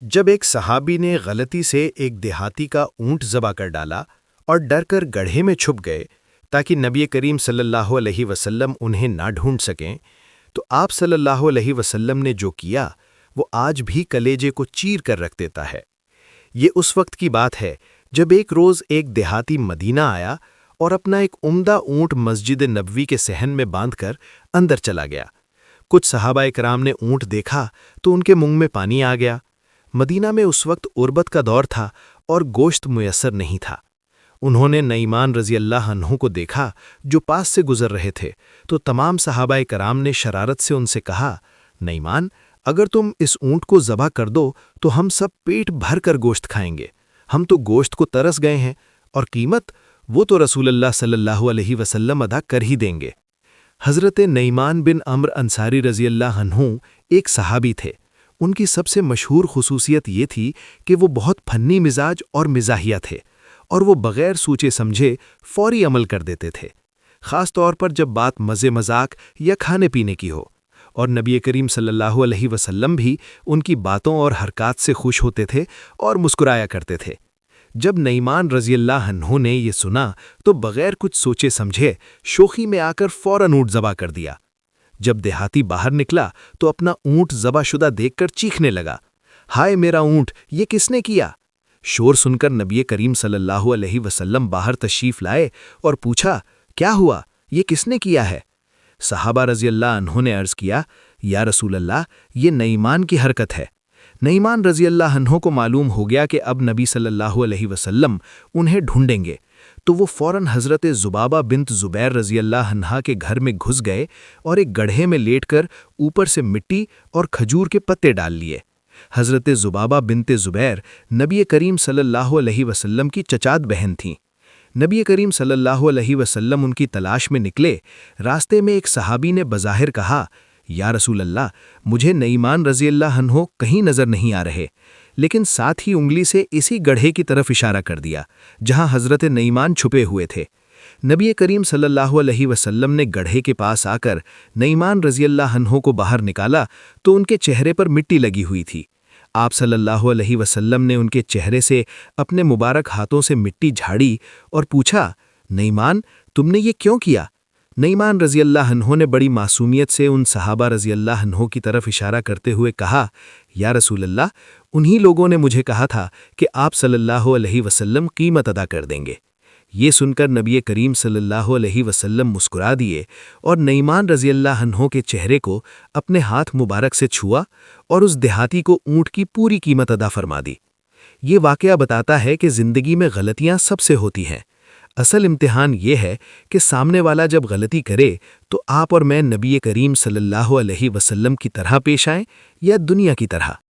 جب ایک صحابی نے غلطی سے ایک دیہاتی کا اونٹ ذبح کر ڈالا اور ڈر کر گڑھے میں چھپ گئے تاکہ نبی کریم صلی اللہ علیہ وسلم انہیں نہ ڈھونڈ سکیں، تو آپ صلی اللہ علیہ وسلم نے جو کیا وہ آج بھی کلیجے کو چیر کر رکھ دیتا ہے۔ یہ اس وقت کی بات ہے جب ایک روز ایک دیہاتی مدینہ آیا اور اپنا ایک عمدہ اونٹ مسجد نبوی کے صحن میں باندھ کر اندر چلا گیا۔ کچھ صحابہ کرام نے اونٹ دیکھا تو ان کے منہ میں پانی آ گیا۔ مدینہ میں اس وقت عربت کا دور تھا اور گوشت میسر نہیں تھا۔ انہوں نے نعمان رضی اللہ عنہ کو دیکھا جو پاس سے گزر رہے تھے، تو تمام صحابہ کرام نے شرارت سے ان سے کہا، نعمان، اگر تم اس اونٹ کو ذبح کر دو تو ہم سب پیٹ بھر کر گوشت کھائیں گے۔ ہم تو گوشت کو ترس گئے ہیں، اور قیمت وہ تو رسول اللہ صلی اللہ علیہ وسلم ادا کر ہی دیں گے۔ حضرت نعمان بن عمرو انصاری رضی اللہ عنہ ایک صحابی تھے۔ ان کی سب سے مشہور خصوصیت یہ تھی کہ وہ بہت فنی مزاج اور مزاحیہ تھے، اور وہ بغیر سوچے سمجھے فوری عمل کر دیتے تھے، خاص طور پر جب بات مزے مذاق یا کھانے پینے کی ہو، اور نبی کریم صلی اللہ علیہ وسلم بھی ان کی باتوں اور حرکات سے خوش ہوتے تھے اور مسکرایا کرتے تھے۔ جب نعمان رضی اللہ عنہ نے یہ سنا تو بغیر کچھ سوچے سمجھے شوخی میں آ کر فوراً اونٹ ذبح کر دیا۔ جب دیہاتی باہر نکلا تو اپنا اونٹ ذبح شدہ دیکھ کر چیخنے لگا، ہائے میرا اونٹ، یہ کس نے کیا؟ شور سن کر نبی کریم صلی اللہ علیہ وسلم باہر تشریف لائے اور پوچھا، کیا ہوا؟ یہ کس نے کیا ہے؟ صحابہ رضی اللہ عنہ نے عرض کیا، یا رسول اللہ، یہ نعمان کی حرکت ہے۔ نعمان رضی اللہ عنہ کو معلوم ہو گیا کہ اب نبی صلی اللہ علیہ وسلم انہیں ڈھونڈیں گے، تو وہ فوراً حضرت زبابہ بنت زبیر رضی اللہ عنہا کے گھر میں گھس گئے اور ایک گڑھے میں لیٹ کر اوپر سے مٹی اور کھجور کے پتے ڈال لیے۔ حضرت زبابہ بنت زبیر نبی کریم صلی اللہ علیہ وسلم کی چچات بہن تھیں۔ نبی کریم صلی اللہ علیہ وسلم ان کی تلاش میں نکلے۔ راستے میں ایک صحابی نے بظاہر کہا، یا رسول اللہ، مجھے نعمان رضی اللہ عنہ کہیں نظر نہیں آ رہے، لیکن ساتھ ہی انگلی سے اسی گڑھے کی طرف اشارہ کر دیا جہاں حضرت نعمان چھپے ہوئے تھے۔ نبی کریم صلی اللہ علیہ وسلم نے گڑھے کے پاس آ کر نعمان رضی اللہ عنہ کو باہر نکالا تو ان کے چہرے پر مٹی لگی ہوئی تھی۔ آپ صلی اللہ علیہ وسلم نے ان کے چہرے سے اپنے مبارک ہاتھوں سے مٹی جھاڑی اور پوچھا، نعمان، تم نے یہ کیوں کیا؟ نعمان رضی اللہ عنہ نے بڑی معصومیت سے ان صحابہ رضی اللہ عنہ کی طرف اشارہ کرتے ہوئے کہا، یا رسول اللہ، انہی لوگوں نے مجھے کہا تھا کہ آپ صلی اللہ علیہ وسلم قیمت ادا کر دیں گے۔ یہ سن کر نبی کریم صلی اللہ علیہ وسلم مسکرا دیے اور نعمان رضی اللہ عنہ کے چہرے کو اپنے ہاتھ مبارک سے چھوا اور اس دیہاتی کو اونٹ کی پوری قیمت ادا فرما دی۔ یہ واقعہ بتاتا ہے کہ زندگی میں غلطیاں سب سے ہوتی ہیں۔ اصل امتحان یہ ہے کہ سامنے والا جب غلطی کرے تو آپ اور میں نبی کریم صلی اللہ علیہ وسلم کی طرح پیش آئیں یا دنیا کی طرح۔